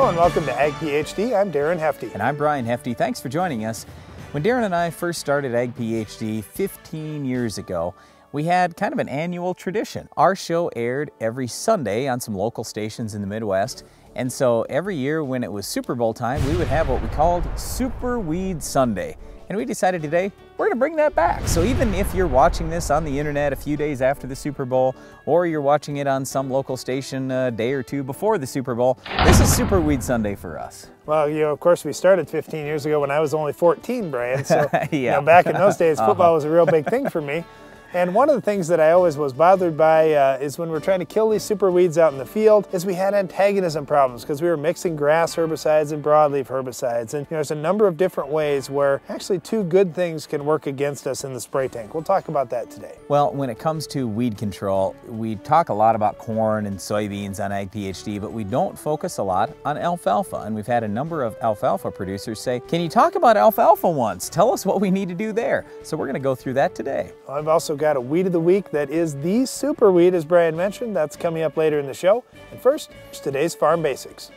Hello and welcome to Ag PhD. I'm Darren Hefty. And I'm Brian Hefty. Thanks for joining us. When Darren and I first started Ag PhD 15 years ago, we had kind of an annual tradition. Our show aired every Sunday on some local stations in the Midwest. And so every year when it was Super Bowl time, we would have what we called Super Weed Sunday. And we decided today we're going to bring that back. So even if you're watching this on the internet a few days after the Super Bowl, or you're watching it on some local station a day or two before the Super Bowl, this is Super Weed Sunday for us. Well, of course we started 15 years ago when I was only 14, Brian. So yeah. Back in those days, football was a real big thing for me. And one of the things that I always was bothered by is when we're trying to kill these super weeds out in the field is we had antagonism problems because we were mixing grass herbicides and broadleaf herbicides. And there's a number of different ways where actually two good things can work against us in the spray tank. We'll talk about that today. Well, when it comes to weed control, we talk a lot about corn and soybeans on Ag PhD, but we don't focus a lot on alfalfa. And we've had a number of alfalfa producers say, can you talk about alfalfa once? Tell us what we need to do there. So we're going to go through that today. I've also got a weed of the week that is the super weed, as Brian mentioned. That's coming up later in the show. And first, today's Farm Basics.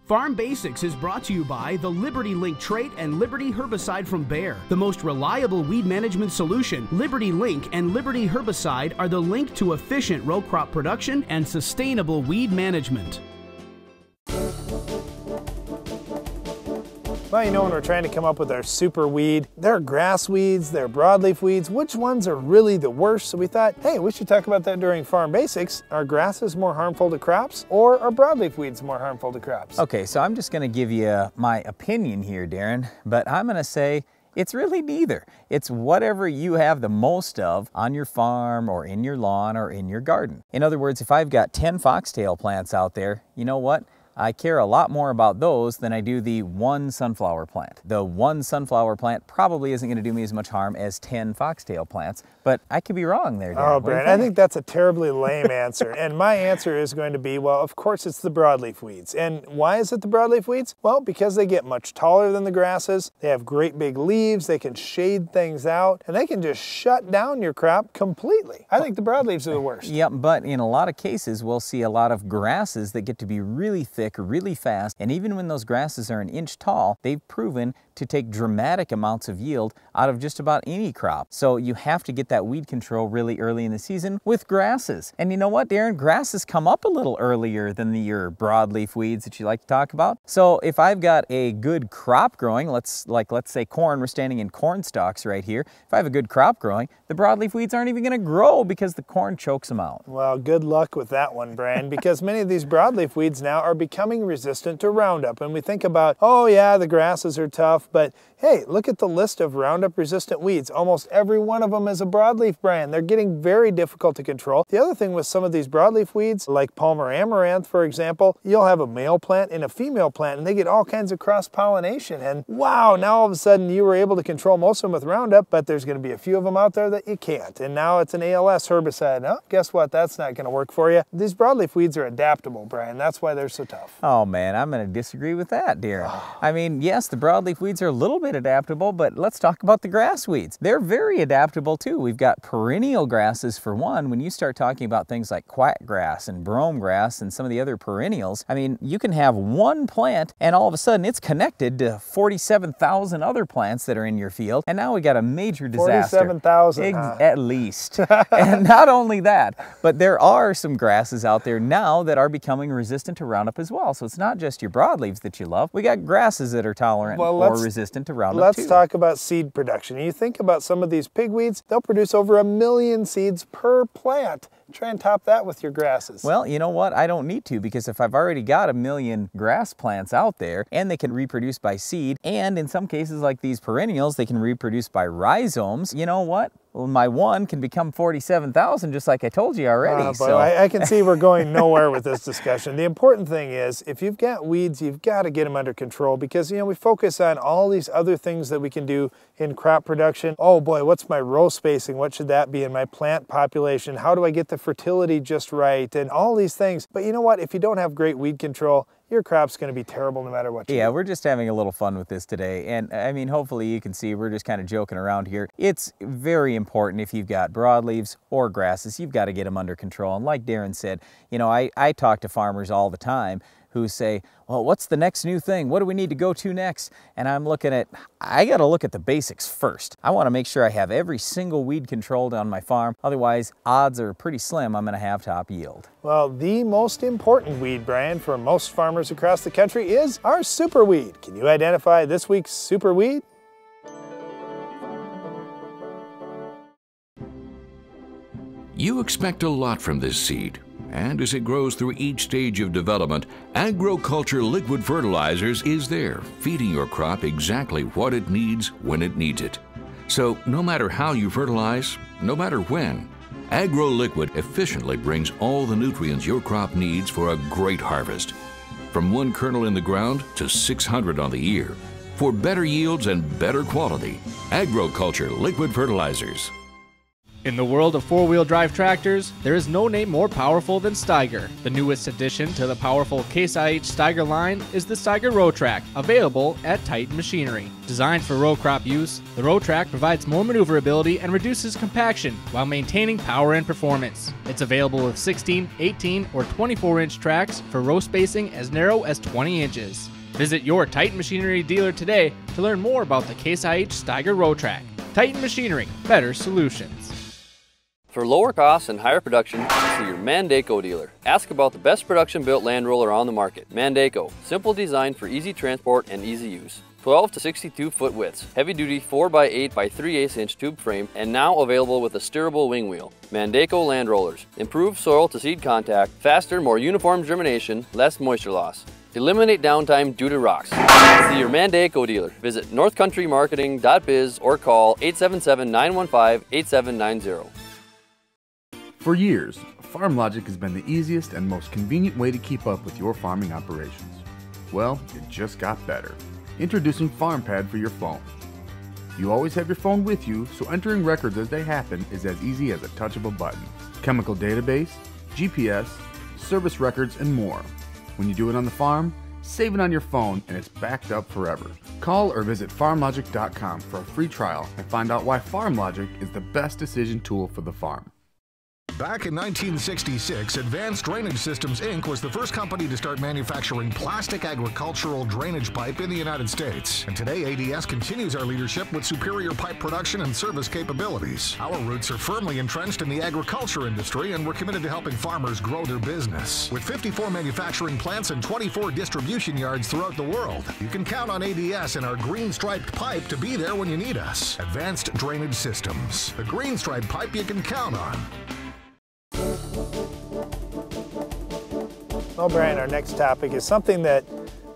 Farm Basics is brought to you by the Liberty Link trait and Liberty herbicide from Bayer. The most reliable weed management solution, Liberty Link and Liberty herbicide are the link to efficient row crop production and sustainable weed management. Well, when we're trying to come up with our super weed, there are grass weeds, there are broadleaf weeds. Which ones are really the worst? So we thought, hey, we should talk about that during Farm Basics. Are grasses more harmful to crops, or are broadleaf weeds more harmful to crops? Okay, so I'm just going to give you my opinion here, Darren, but I'm going to say it's really neither. It's whatever you have the most of on your farm or in your lawn or in your garden. In other words, if I've got 10 foxtail plants out there, you know what? I care a lot more about those than I do the one sunflower plant. The one sunflower plant probably isn't going to do me as much harm as 10 foxtail plants, but I could be wrong there, Darren. Oh, Brent, I think that's a terribly lame answer. And my answer is going to be, well, of course it's the broadleaf weeds. And why is it the broadleaf weeds? Well, because they get much taller than the grasses, they have great big leaves, they can shade things out, and they can just shut down your crop completely. I think the broadleaves are the worst. Yeah, but in a lot of cases, we'll see a lot of grasses that get to be really thick, really fast, and even when those grasses are an inch tall, they've proven to take dramatic amounts of yield out of just about any crop. So you have to get that weed control really early in the season with grasses. And you know what, Darren? Grasses come up a little earlier than your broadleaf weeds that you like to talk about. So if I've got a good crop growing, let's say corn, we're standing in corn stalks right here. If I have a good crop growing, the broadleaf weeds aren't even going to grow because the corn chokes them out. Well, good luck with that one, Brian, because many of these broadleaf weeds now are becoming resistant to Roundup. And we think about, oh yeah, the grasses are tough, but hey, look at the list of Roundup resistant weeds. Almost every one of them is a broadleaf brand. They're getting very difficult to control. The other thing with some of these broadleaf weeds, like Palmer amaranth, for example, you'll have a male plant and a female plant, and they get all kinds of cross-pollination. And wow, now all of a sudden you were able to control most of them with Roundup, but there's going to be a few of them out there that you can't. And now it's an ALS herbicide. Oh, guess what? That's not going to work for you. These broadleaf weeds are adaptable, Brian. That's why they're so tough. Oh man, I'm going to disagree with that, Darren. I mean, yes, the broadleaf weeds are a little bit adaptable, but let's talk about the grass weeds. They're very adaptable too. We've got perennial grasses for one. When you start talking about things like quackgrass and brome grass and some of the other perennials, I mean, you can have one plant and all of a sudden it's connected to 47,000 other plants that are in your field. And now we got a major disaster. 47,000, At least. And not only that, but there are some grasses out there now that are becoming resistant to Roundup as well. So it's not just your broadleaves that you love. We got grasses that are tolerant or resistant to Roundup Let's talk about seed production. You think about some of these pigweeds, they'll produce over 1 million seeds per plant. Try and top that with your grasses. Well, you know what? I don't need to, because if I've already got 1 million grass plants out there and they can reproduce by seed, and in some cases like these perennials, they can reproduce by rhizomes, you know what? Well, my one can become 47,000, just like I told you already. So I can see we're going nowhere with this discussion. The important thing is, if you've got weeds, you've got to get them under control, because we focus on all these other things that we can do in crop production. Oh boy, what's my row spacing? What should that be in my plant population? How do I get the fertility just right? And all these things. But you know what? If you don't have great weed control, your crop's going to be terrible no matter what you do. Yeah, we're just having a little fun with this today. And I mean, hopefully you can see we're just kind of joking around here. It's very important if you've got broadleaves or grasses, you've got to get them under control. And like Darren said, you know, I talk to farmers all the time who say, well, what's the next new thing? What do we need to go to next? And I'm looking at, I got to look at the basics first. I want to make sure I have every single weed controlled on my farm. Otherwise, odds are pretty slim I'm going to have top yield. Well, the most important weed brand for most farmers across the country is our superweed. Can you identify this week's superweed? You expect a lot from this seed. And as it grows through each stage of development, Agriculture Liquid Fertilizers is there, feeding your crop exactly what it needs when it needs it. So no matter how you fertilize, no matter when, AgroLiquid efficiently brings all the nutrients your crop needs for a great harvest. From 1 kernel in the ground to 600 on the ear. For better yields and better quality, Agriculture Liquid Fertilizers. In the world of four-wheel drive tractors, there is no name more powerful than Steiger. The newest addition to the powerful Case IH Steiger line is the Steiger Rowtrack, available at Titan Machinery. Designed for row crop use, the Rowtrack provides more maneuverability and reduces compaction while maintaining power and performance. It's available with 16, 18, or 24-inch tracks for row spacing as narrow as 20 inches. Visit your Titan Machinery dealer today to learn more about the Case IH Steiger Rowtrack. Titan Machinery, better solutions. For lower costs and higher production, see your Mandaco dealer. Ask about the best production-built land roller on the market. Mandaco, simple design for easy transport and easy use. 12 to 62 foot widths, heavy-duty 4x8 by 3/8 inch tube frame, and now available with a steerable wing wheel. Mandaco land rollers. Improved soil to seed contact, faster, more uniform germination, less moisture loss. Eliminate downtime due to rocks. See your Mandaco dealer. Visit northcountrymarketing.biz or call 877-915-8790. For years, FarmLogic has been the easiest and most convenient way to keep up with your farming operations. Well, it just got better. Introducing FarmPad for your phone. You always have your phone with you, so entering records as they happen is as easy as a touch of a button. Chemical database, GPS, service records, and more. When you do it on the farm, save it on your phone and it's backed up forever. Call or visit farmlogic.com for a free trial and find out why FarmLogic is the best decision tool for the farm. Back in 1966, Advanced Drainage Systems, Inc. was the first company to start manufacturing plastic agricultural drainage pipe in the United States. And today, ADS continues our leadership with superior pipe production and service capabilities. Our roots are firmly entrenched in the agriculture industry, and we're committed to helping farmers grow their business. With 54 manufacturing plants and 24 distribution yards throughout the world, you can count on ADS and our green striped pipe to be there when you need us. Advanced Drainage Systems, the green striped pipe you can count on. Well, Brian, our next topic is something that,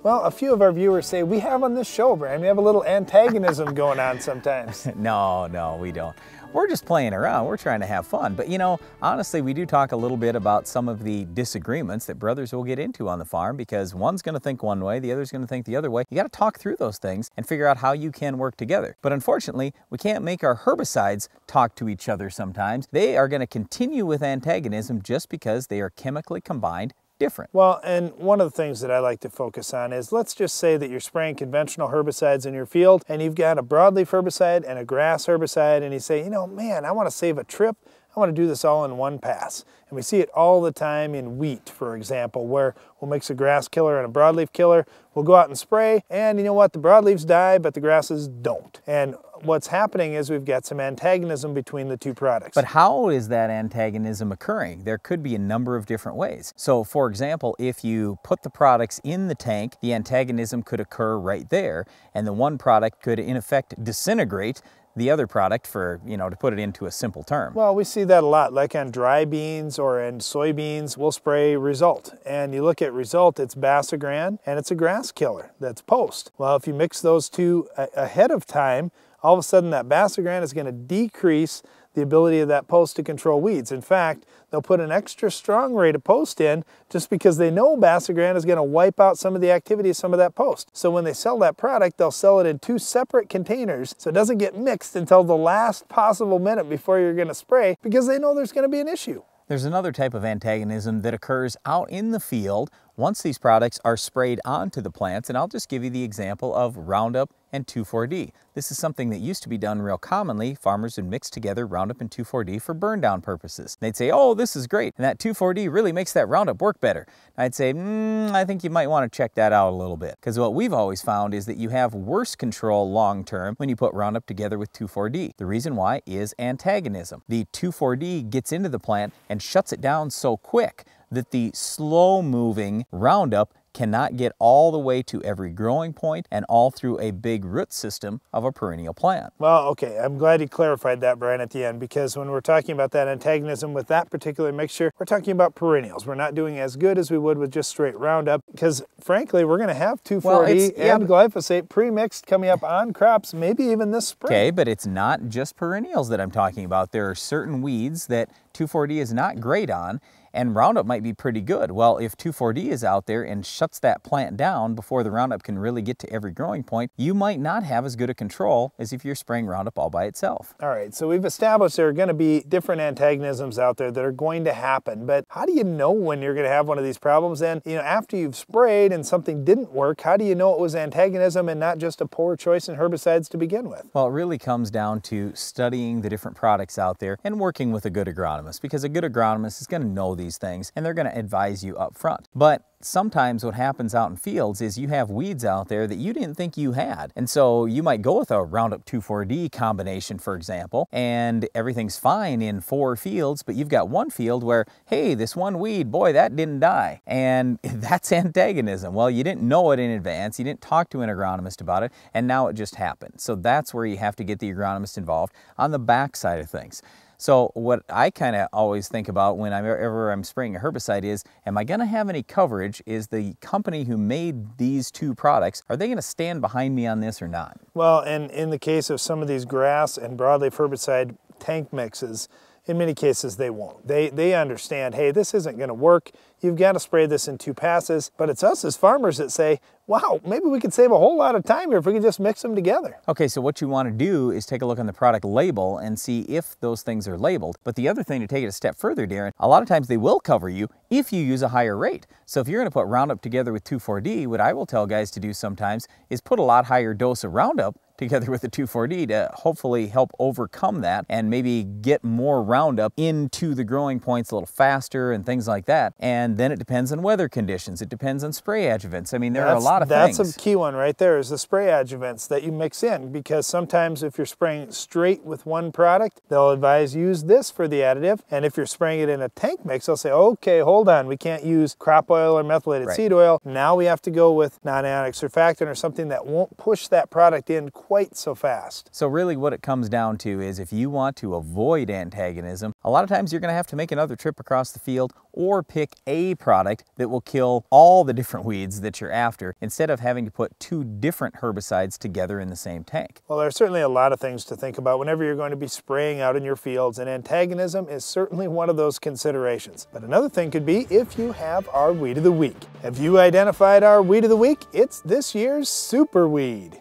well, a few of our viewers say we have on this show, Brian. We have a little antagonism going on sometimes. No, we don't. We're just playing around. We're trying to have fun. But you know, honestly, we do talk a little bit about some of the disagreements that brothers will get into on the farm, because one's going to think one way, the other's going to think the other way. You got to talk through those things and figure out how you can work together. But unfortunately, we can't make our herbicides talk to each other sometimes. They are going to continue with antagonism just because they are chemically combined different. Well, and one of the things that I like to focus on is, let's just say that you're spraying conventional herbicides in your field and you've got a broadleaf herbicide and a grass herbicide, and you say, you know, man, I want to save a trip. I want to do this all in one pass. And we see it all the time in wheat, for example, where we'll mix a grass killer and a broadleaf killer. We'll go out and spray, and you know what? The broadleaves die, but the grasses don't. And what's happening is we've got some antagonism between the two products. But how is that antagonism occurring? There could be a number of different ways. So for example, if you put the products in the tank, the antagonism could occur right there, and the one product could in effect disintegrate the other product, for, you know, to put it into a simple term. Well, we see that a lot, like on dry beans or in soybeans, we'll spray Result. And you look at Result, it's Basagran, and it's a grass killer, that's Post. Well, if you mix those two ahead of time, all of a sudden that Basagran is going to decrease the ability of that Post to control weeds. In fact, they'll put an extra strong rate of Post in just because they know Basagran is going to wipe out some of the activity of some of that Post. So when they sell that product, they'll sell it in two separate containers so it doesn't get mixed until the last possible minute before you're going to spray, because they know there's going to be an issue. There's another type of antagonism that occurs out in the field once these products are sprayed onto the plants, and I'll just give you the example of Roundup and 2,4-D. This is something that used to be done real commonly. Farmers would mix together Roundup and 2,4-D for burn down purposes. They'd say, oh, this is great, and that 2,4-D really makes that Roundup work better. I'd say, I think you might want to check that out a little bit, because what we've always found is that you have worse control long term when you put Roundup together with 2,4-D. The reason why is antagonism. The 2,4-D gets into the plant and shuts it down so quick that the slow-moving Roundup cannot get all the way to every growing point and all through a big root system of a perennial plant. Well, okay, I'm glad you clarified that, Brian, at the end, because when we're talking about that antagonism with that particular mixture, we're talking about perennials. We're not doing as good as we would with just straight Roundup, because frankly, we're going to have 2,4-D and glyphosate pre-mixed coming up on crops, maybe even this spring. Okay, but it's not just perennials that I'm talking about. There are certain weeds that 2,4-D is not great on, and Roundup might be pretty good. Well, if 2,4-D is out there and shuts that plant down before the Roundup can really get to every growing point, you might not have as good a control as if you're spraying Roundup all by itself. All right, so we've established there are going to be different antagonisms out there that are going to happen, but how do you know when you're going to have one of these problems? And, you know, after you've sprayed and something didn't work, how do you know it was antagonism and not just a poor choice in herbicides to begin with? Well, it really comes down to studying the different products out there and working with a good agronomist, because a good agronomist is going to know these things and they're going to advise you up front. But sometimes what happens out in fields is you have weeds out there that you didn't think you had. And so you might go with a Roundup 2,4-D combination, for example, and everything's fine in 4 fields, but you've got one field where, hey, this one weed, boy, that didn't die. And that's antagonism. Well, you didn't know it in advance, you didn't talk to an agronomist about it, and now it just happened. So that's where you have to get the agronomist involved on the back side of things. So what I kind of always think about whenever I'm spraying a herbicide is, am I going to have any coverage? Is the company who made these 2 products, are they going to stand behind me on this or not? Well, and in the case of some of these grass and broadleaf herbicide tank mixes, in many cases they won't. They understand, hey, this isn't going to work. You've got to spray this in 2 passes. But it's us as farmers that say, wow, maybe we could save a whole lot of time here if we could just mix them together. Okay, so what you want to do is take a look on the product label and see if those things are labeled. But the other thing, to take it a step further, Darren, a lot of times they will cover you if you use a higher rate. So if you're going to put Roundup together with 2,4-D, what I will tell guys to do sometimes is put a lot higher dose of Roundup together with the 2,4-D to hopefully help overcome that and maybe get more Roundup into the growing points a little faster and things like that. And then it depends on weather conditions. It depends on spray adjuvants. I mean, there are a lot of things. That's a key one right there, is the spray adjuvants that you mix in, because sometimes if you're spraying straight with one product, they'll advise use this for the additive. And if you're spraying it in a tank mix, they'll say, okay, hold on, we can't use crop oil or methylated seed oil. Now we have to go with non-ionic surfactant or something that won't push that product in quite so fast. So really what it comes down to is, if you want to avoid antagonism, a lot of times you're going to have to make another trip across the field or pick a product that will kill all the different weeds that you're after, instead of having to put 2 different herbicides together in the same tank. Well, there's certainly a lot of things to think about whenever you're going to be spraying out in your fields, and antagonism is certainly one of those considerations. But another thing could be if you have our weed of the week. Have you identified our weed of the week? It's this year's super weed.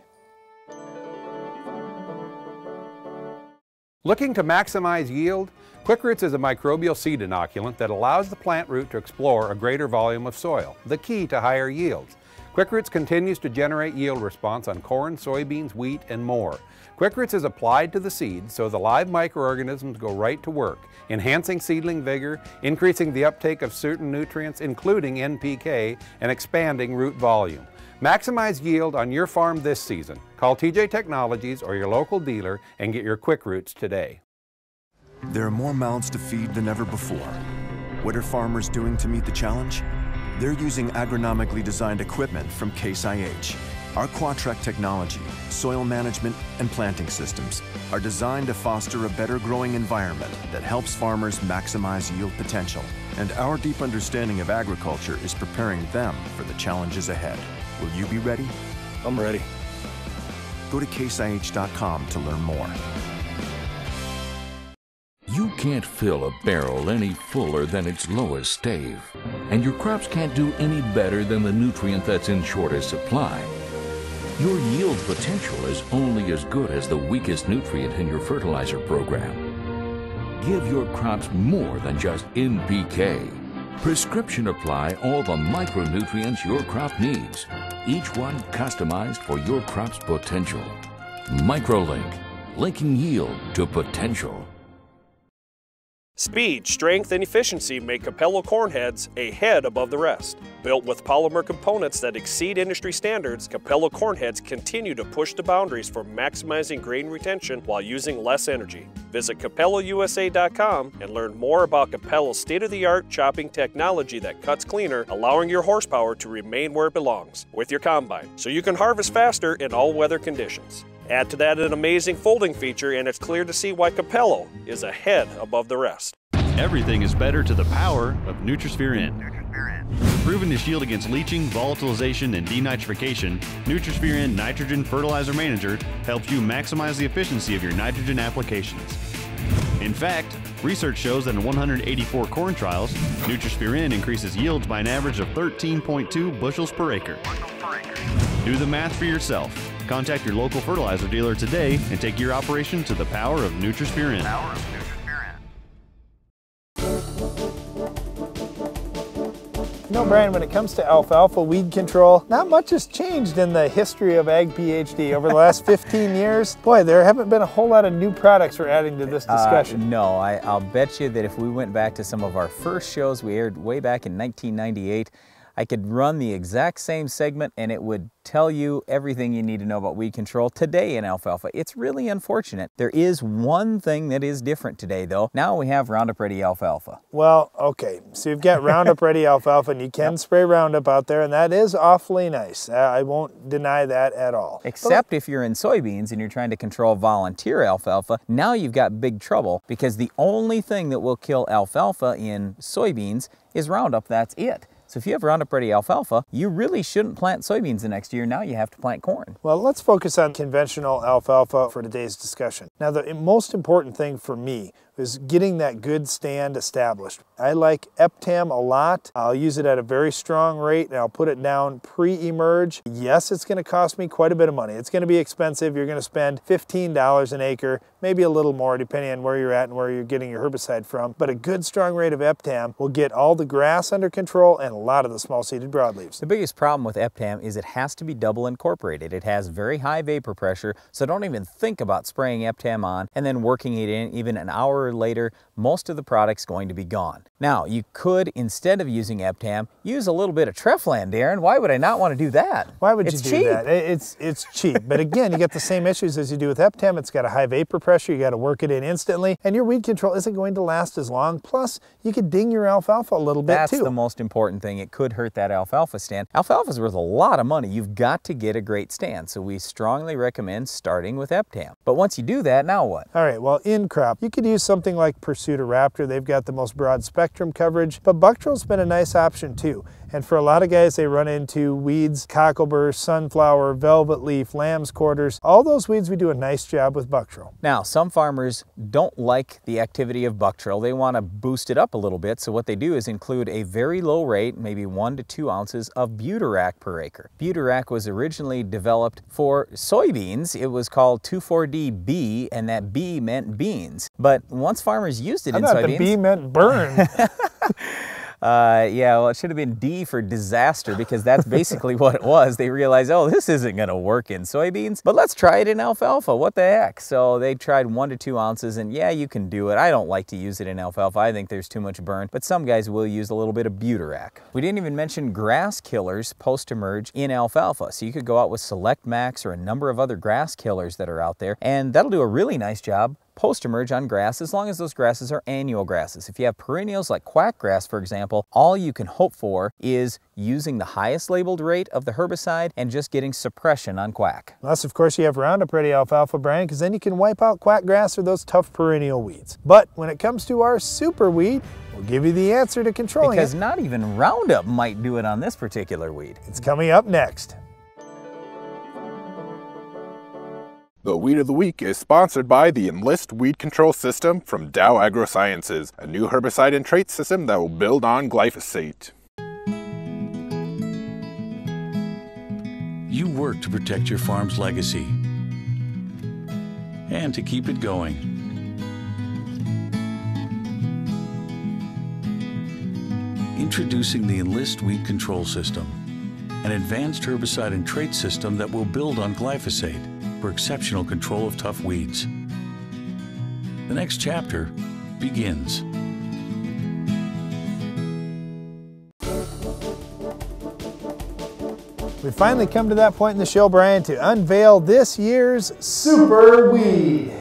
Looking to maximize yield? Quick Roots is a microbial seed inoculant that allows the plant root to explore a greater volume of soil, the key to higher yields. Quick Roots continues to generate yield response on corn, soybeans, wheat, and more. Quick Roots is applied to the seed so the live microorganisms go right to work, enhancing seedling vigor, increasing the uptake of certain nutrients, including NPK, and expanding root volume. Maximize yield on your farm this season. Call TJ Technologies or your local dealer and get your Quick Roots today. There are more mouths to feed than ever before. What are farmers doing to meet the challenge? They're using agronomically designed equipment from Case IH. Our Quatrac technology, soil management, and planting systems are designed to foster a better growing environment that helps farmers maximize yield potential. And our deep understanding of agriculture is preparing them for the challenges ahead. Will you be ready? I'm ready. Go to caseih.com to learn more. You can't fill a barrel any fuller than its lowest stave, and your crops can't do any better than the nutrient that's in shortest supply. Your yield potential is only as good as the weakest nutrient in your fertilizer program. Give your crops more than just NPK. Prescription apply all the micronutrients your crop needs, each one customized for your crop's potential. MicroLink, linking yield to potential. Speed, strength, and efficiency make Capello corn heads a head above the rest. Built with polymer components that exceed industry standards, Capello corn heads continue to push the boundaries for maximizing grain retention while using less energy. Visit CapelloUSA.com and learn more about Capello's state-of-the-art chopping technology that cuts cleaner, allowing your horsepower to remain where it belongs, with your combine, so you can harvest faster in all weather conditions. Add to that an amazing folding feature, and it's clear to see why Capello is a head above the rest. Everything is better to the power of Nutrisphere N. Proven to shield against leaching, volatilization, and denitrification, Nutrisphere N Nitrogen Fertilizer Manager helps you maximize the efficiency of your nitrogen applications. In fact, research shows that in 184 corn trials, Nutrisphere N increases yields by an average of 13.2 bushels per acre. Do the math for yourself. Contact your local fertilizer dealer today and take your operation to the power of Nutrisphere N. You know, Brian, when it comes to alfalfa weed control, not much has changed in the history of Ag PhD over the last 15 years. Boy, there haven't been a whole lot of new products we're adding to this discussion. No, I'll bet you that if we went back to some of our first shows we aired way back in 1998, I could run the exact same segment and it would tell you everything you need to know about weed control today in alfalfa. It's really unfortunate. There is one thing that is different today though. Now we have Roundup Ready alfalfa. Well, okay, so you've got Roundup Ready alfalfa and you can spray Roundup out there, and that is awfully nice. I won't deny that at all. Except if you're in soybeans and you're trying to control volunteer alfalfa, now you've got big trouble because the only thing that will kill alfalfa in soybeans is Roundup. That's it. So if you have Roundup Ready alfalfa, you really shouldn't plant soybeans the next year. Now you have to plant corn. Well, let's focus on conventional alfalfa for today's discussion. Now, the most important thing for me is getting that good stand established. I like Eptam a lot. I'll use it at a very strong rate and I'll put it down pre-emerge. Yes, it's going to cost me quite a bit of money. It's going to be expensive. You're going to spend $15 an acre, maybe a little more depending on where you're at and where you're getting your herbicide from. But a good strong rate of Eptam will get all the grass under control and a lot of the small-seeded broadleaves. The biggest problem with Eptam is it has to be double incorporated. It has very high vapor pressure, so don't even think about spraying Eptam on and then working it in even an hour later. Most of the product's going to be gone. Now, you could, instead of using Eptam, use a little bit of Treflan, Darren. Why would I not want to do that? Why would you do that? It's cheap. But again, you get the same issues as you do with Eptam. It's got a high vapor pressure. You got to work it in instantly. And your weed control isn't going to last as long. Plus, you could ding your alfalfa a little bit too. That's the most important thing. It could hurt that alfalfa stand. Alfalfa's worth a lot of money. You've got to get a great stand. So we strongly recommend starting with Eptam. But once you do that, now what? All right, well, in crop, you could use something like Pursuit Raptor. They've got the most broad spectrum coverage, but Bucktrol's been a nice option too. And for a lot of guys, they run into weeds, cockleburr, sunflower, velvet leaf, lamb's quarters. All those weeds, we do a nice job with Bucktrol. Now, some farmers don't like the activity of Bucktrol. They want to boost it up a little bit, so what they do is include a very low rate, maybe 1 to 2 ounces of Butirac per acre. Butirac was originally developed for soybeans. It was called 2,4-D-B, and that B meant beans. But once farmers used it in soybeans... I thought the B meant burn. Yeah, well, it should have been D for disaster because that's basically what it was. They realized, oh, this isn't going to work in soybeans, but let's try it in alfalfa. What the heck? So they tried 1 to 2 ounces, and yeah, you can do it. I don't like to use it in alfalfa. I think there's too much burn, but some guys will use a little bit of Butirac. We didn't even mention grass killers post-emerge in alfalfa. So you could go out with Select Max or a number of other grass killers that are out there, and that'll do a really nice job post-emerge on grass as long as those grasses are annual grasses. If you have perennials like quackgrass, for example, all you can hope for is using the highest labeled rate of the herbicide and just getting suppression on quack. Unless, of course, you have Roundup Ready alfalfa, Brian, because then you can wipe out quackgrass or those tough perennial weeds. But when it comes to our super weed, we'll give you the answer to controlling it. Because not even Roundup might do it on this particular weed. It's coming up next. The Weed of the Week is sponsored by the Enlist Weed Control System from Dow AgroSciences, a new herbicide and trait system that will build on glyphosate. You work to protect your farm's legacy and to keep it going. Introducing the Enlist Weed Control System, an advanced herbicide and trait system that will build on glyphosate for exceptional control of tough weeds. The next chapter begins. We finally come to that point in the show, Brian, to unveil this year's Super Weed.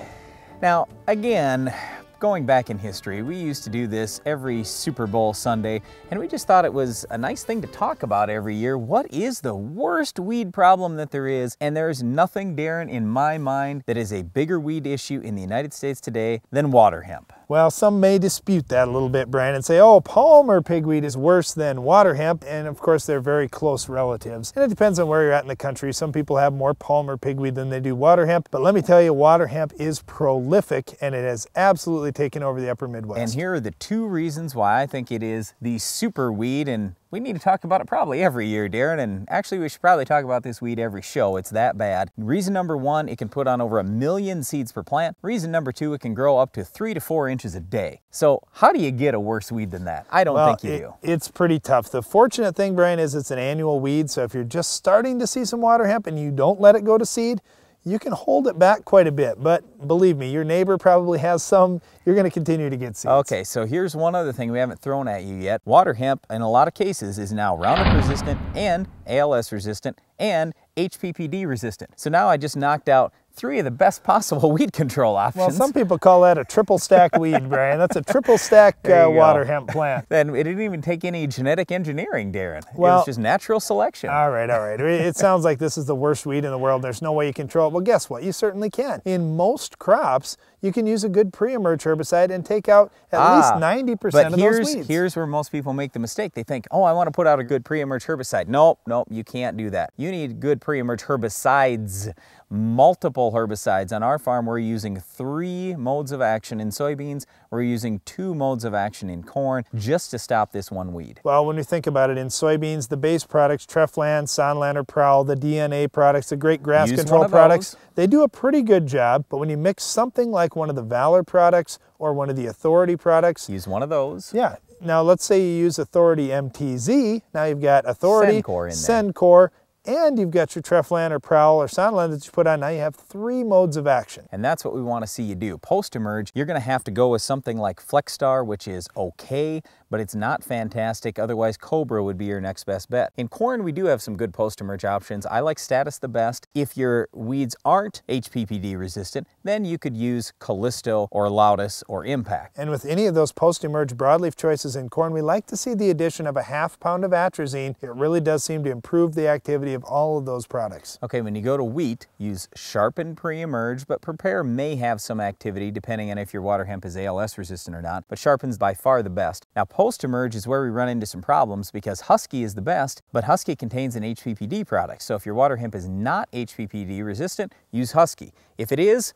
Now, again, going back in history, we used to do this every Super Bowl Sunday, and we just thought it was a nice thing to talk about every year. What is the worst weed problem that there is? And there's nothing, Darren, in my mind, that is a bigger weed issue in the United States today than water hemp. Well, some may dispute that a little bit, Brian, and say, oh, Palmer pigweed is worse than water hemp, and of course they're very close relatives. And it depends on where you're at in the country. Some people have more Palmer pigweed than they do water hemp, but let me tell you, water hemp is prolific, and it has absolutely taken over the upper Midwest. And here are the two reasons why I think it is the super weed, and we need to talk about it probably every year, Darren, and actually we should probably talk about this weed every show. It's that bad. Reason number one, it can put on over 1 million seeds per plant. Reason number two, it can grow up to 3 to 4 inches a day. So how do you get a worse weed than that? I don't think you do. It's pretty tough. The fortunate thing, Brian, is it's an annual weed, so if you're just starting to see some water hemp and you don't let it go to seed, you can hold it back quite a bit, but believe me, your neighbor probably has some. You're going to continue to get seeds. Okay, so here's one other thing we haven't thrown at you yet. Water hemp, in a lot of cases, is now Roundup resistant and ALS resistant and HPPD resistant. So now I just knocked out 3 of the best possible weed control options. Well, some people call that a triple stack weed, Brian. That's a triple stack water hemp plant. Then it didn't even take any genetic engineering, Darren. Well, it was just natural selection. All right, all right. It sounds like this is the worst weed in the world. There's no way you control it. Well, guess what? You certainly can. In most crops, you can use a good pre-emerge herbicide and take out at least 90% of those weeds. Here's where most people make the mistake. They think, oh, I want to put out a good pre-emerge herbicide. Nope, nope, you can't do that. You need good pre-emerge herbicides, multiple herbicides. On our farm, we're using 3 modes of action in soybeans. We're using 2 modes of action in corn just to stop this one weed. Well, when we think about it, in soybeans, the base products, Treflan, Sonlander, Prowl, the DNA products, the great grass control products, they do a pretty good job, but when you mix something like one of the Valor products or one of the Authority products, use one of those. Yeah. Now, let's say you use Authority MTZ. Now you've got Authority, Sencor, and you've got your Treflan or Prowl or Sonland that you put on. Now you have 3 modes of action. And that's what we want to see you do. Post-emerge, you're going to have to go with something like Flexstar, which is okay, but it's not fantastic. Otherwise, Cobra would be your next best bet. In corn, we do have some good post-emerge options. I like Status the best. If your weeds aren't HPPD resistant, then you could use Callisto or Loudus or Impact. And with any of those post-emerge broadleaf choices in corn, we like to see the addition of a ½ pound of atrazine. It really does seem to improve the activity of all of those products. Okay, when you go to wheat, use Sharpen pre-emerge, but Prepare may have some activity depending on if your water hemp is ALS resistant or not, but Sharpen's by far the best. Now, post-emerge is where we run into some problems because Husky is the best, but Husky contains an HPPD product. So if your water hemp is not HPPD resistant, use Husky. If it is,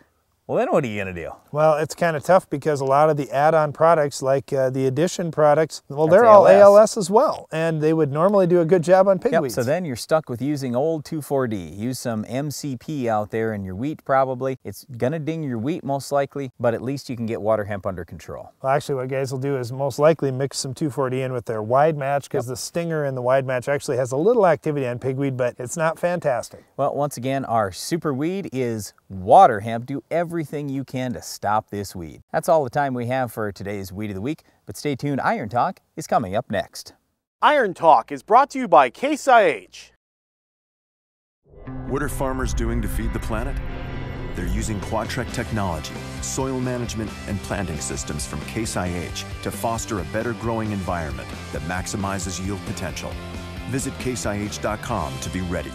well, then what are you going to do? Well, it's kind of tough because a lot of the add-on products, like the Addition products, well, they're all ALS as well, and they would normally do a good job on pigweeds. So then you're stuck with using old 2,4-D. Use some MCP out there in your wheat probably. It's going to ding your wheat most likely, but at least you can get water hemp under control. Well, actually, what guys will do is most likely mix some 2,4-D in with their wide match because the stinger in the wide match actually has a little activity on pigweed, but it's not fantastic. Well, once again, our super weed is water hemp. Do everything you can to stop this weed. That's all the time we have for today's Weed of the Week, but stay tuned. Iron Talk is coming up next. Iron Talk is brought to you by Case IH. What are farmers doing to feed the planet? They're using Quadtrac technology, soil management, and planting systems from Case IH to foster a better growing environment that maximizes yield potential. Visit caseih.com to be ready.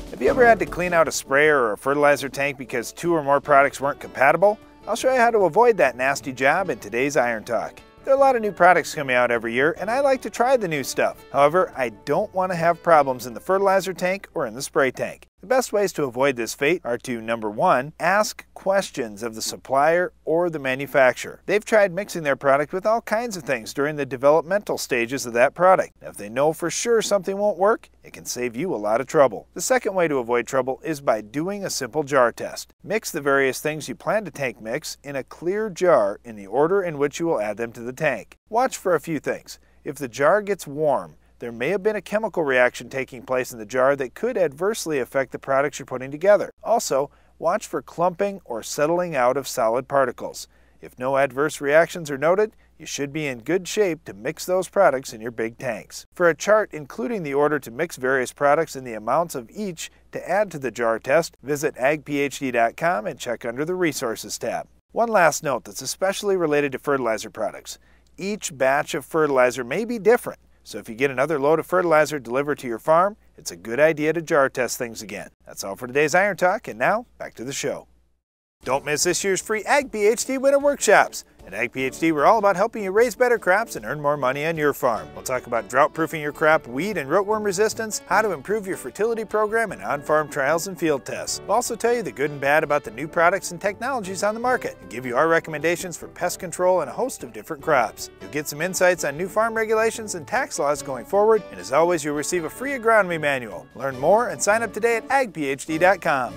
Have you ever had to clean out a sprayer or a fertilizer tank because 2 or more products weren't compatible? I'll show you how to avoid that nasty job in today's Iron Talk. There are a lot of new products coming out every year, and I like to try the new stuff. However, I don't want to have problems in the fertilizer tank or in the spray tank. The best ways to avoid this fate are to, number one, ask questions of the supplier or the manufacturer. They've tried mixing their product with all kinds of things during the developmental stages of that product. If they know for sure something won't work, it can save you a lot of trouble. The second way to avoid trouble is by doing a simple jar test. Mix the various things you plan to tank mix in a clear jar in the order in which you will add them to the tank. Watch for a few things. If the jar gets warm, there may have been a chemical reaction taking place in the jar that could adversely affect the products you're putting together. Also, watch for clumping or settling out of solid particles. If no adverse reactions are noted, you should be in good shape to mix those products in your big tanks. For a chart including the order to mix various products and the amounts of each to add to the jar test, visit agphd.com and check under the Resources tab. One last note that's especially related to fertilizer products. Each batch of fertilizer may be different. So if you get another load of fertilizer delivered to your farm, it's a good idea to jar test things again. That's all for today's Iron Talk, and now back to the show. Don't miss this year's free Ag PhD Winter Workshops. At Ag PhD, we're all about helping you raise better crops and earn more money on your farm. We'll talk about drought-proofing your crop, weed and rootworm resistance, how to improve your fertility program, and on-farm trials and field tests. We'll also tell you the good and bad about the new products and technologies on the market, and give you our recommendations for pest control and a host of different crops. You'll get some insights on new farm regulations and tax laws going forward, and as always, you'll receive a free agronomy manual. Learn more and sign up today at agphd.com.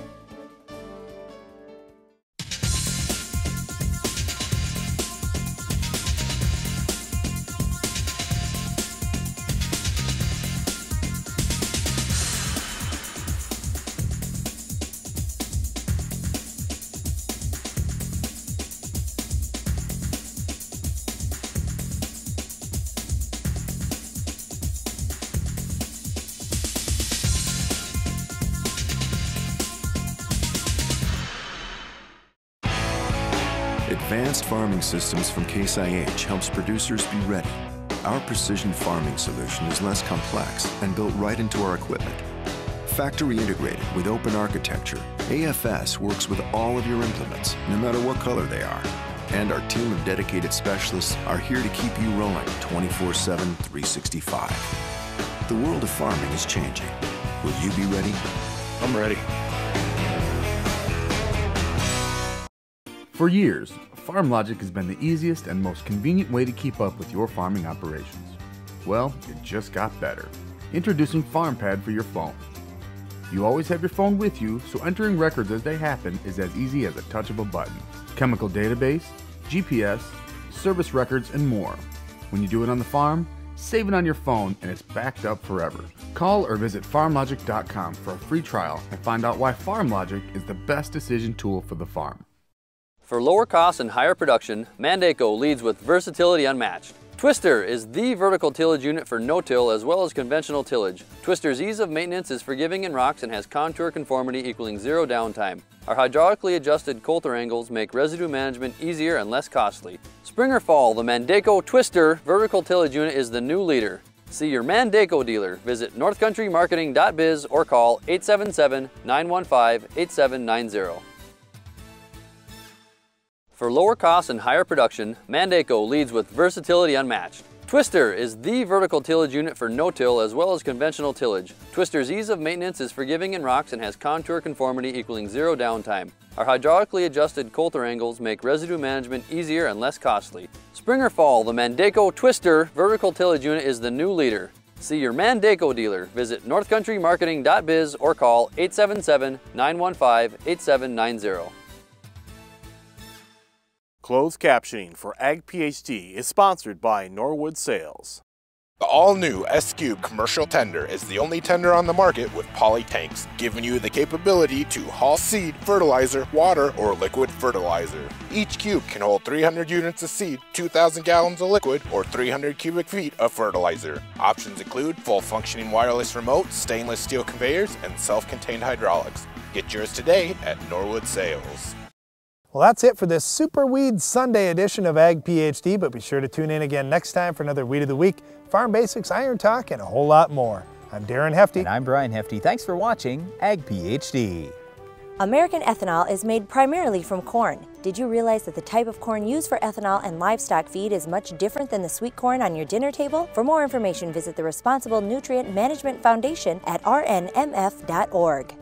Advanced farming systems from Case IH helps producers be ready. Our precision farming solution is less complex and built right into our equipment. Factory integrated with open architecture, AFS works with all of your implements, no matter what color they are. And our team of dedicated specialists are here to keep you rolling 24/7, 365. The world of farming is changing. Will you be ready? I'm ready. For years, FarmLogic has been the easiest and most convenient way to keep up with your farming operations. Well, it just got better. Introducing FarmPad for your phone. You always have your phone with you, so entering records as they happen is as easy as a touch of a button. Chemical database, GPS, service records, and more. When you do it on the farm, save it on your phone and it's backed up forever. Call or visit farmlogic.com for a free trial and find out why FarmLogic is the best decision tool for the farm. For lower costs and higher production, Mandaco leads with versatility unmatched. Twister is the vertical tillage unit for no-till as well as conventional tillage. Twister's ease of maintenance is forgiving in rocks and has contour conformity equaling zero downtime. Our hydraulically adjusted coulter angles make residue management easier and less costly. Spring or fall, the Mandaco Twister vertical tillage unit is the new leader. See your Mandaco dealer. Visit northcountrymarketing.biz or call 877-915-8790. For lower costs and higher production, Mandaco leads with versatility unmatched. Twister is the vertical tillage unit for no-till as well as conventional tillage. Twister's ease of maintenance is forgiving in rocks and has contour conformity equaling zero downtime. Our hydraulically adjusted coulter angles make residue management easier and less costly. Spring or fall, the Mandaco Twister vertical tillage unit is the new leader. See your Mandaco dealer. Visit northcountrymarketing.biz or call 877-915-8790. Closed captioning for Ag PhD is sponsored by Norwood Sales. The all-new S-Cube commercial tender is the only tender on the market with poly tanks, giving you the capability to haul seed, fertilizer, water, or liquid fertilizer. Each cube can hold 300 units of seed, 2,000 gallons of liquid, or 300 cubic feet of fertilizer. Options include full functioning wireless remote, stainless steel conveyors, and self-contained hydraulics. Get yours today at Norwood Sales. Well, that's it for this Super Weed Sunday edition of Ag PhD, but be sure to tune in again next time for another Weed of the Week, Farm Basics, Iron Talk, and a whole lot more. I'm Darren Hefty. And I'm Brian Hefty. Thanks for watching Ag PhD. American ethanol is made primarily from corn. Did you realize that the type of corn used for ethanol and livestock feed is much different than the sweet corn on your dinner table? For more information, visit the Responsible Nutrient Management Foundation at rnmf.org.